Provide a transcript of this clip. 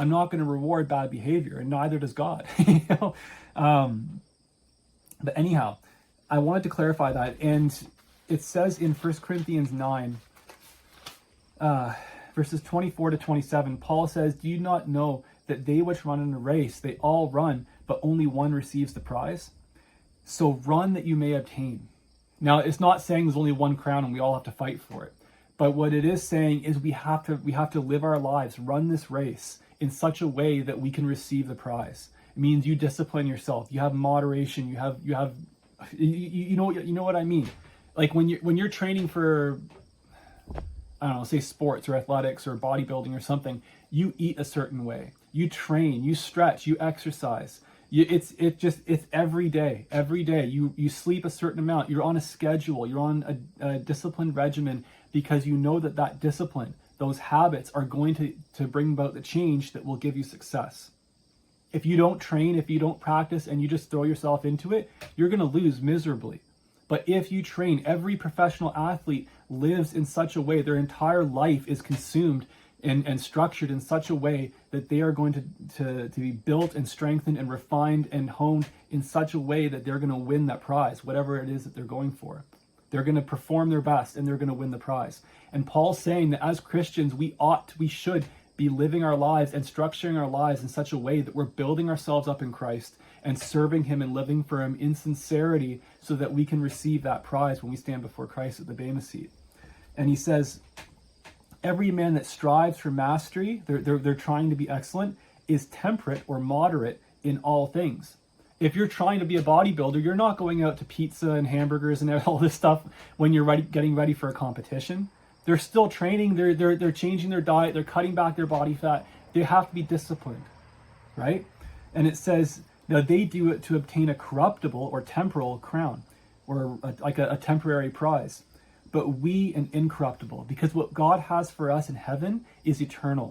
I'm not going to reward bad behavior, and neither does God. You know? But anyhow, I wanted to clarify that. And it says in 1 Corinthians 9, verses 24 to 27, Paul says, do you not know that they which run in a race, they all run, but only one receives the prize? So run that you may obtain. Now, it's not saying there's only one crown and we all have to fight for it. But what it is saying is we have to live our lives, run this race in such a way that we can receive the prize. It means you discipline yourself, you have moderation, you know what I mean. Like when you're training for, I don't know, say sports or athletics or bodybuilding or something, you eat a certain way, you train, you stretch, you exercise. It's every day. You sleep a certain amount. You're on a schedule. You're on a disciplined regimen because you know that discipline, those habits are going to bring about the change that will give you success. If you don't train, if you don't practice, and you just throw yourself into it, you're going to lose miserably. But if you train, every professional athlete lives in such a way, their entire life is consumed and structured in such a way that they are going to be built and strengthened and refined and honed in such a way that they're going to win that prize, whatever it is that they're going for. They're going to perform their best and they're going to win the prize. And Paul's saying that as Christians, we should be living our lives and structuring our lives in such a way that we're building ourselves up in Christ and serving him and living for him in sincerity so that we can receive that prize when we stand before Christ at the Bema seat. And he says, every man that strives for mastery, they're trying to be excellent, is temperate or moderate in all things. If you're trying to be a bodybuilder, you're not going out to pizza and hamburgers and all this stuff when you're getting ready for a competition. They're still training, they're changing their diet, they're cutting back their body fat. They have to be disciplined, right? And it says, now they do it to obtain a corruptible or temporal crown, or a temporary prize. But we an incorruptible, because what God has for us in heaven is eternal.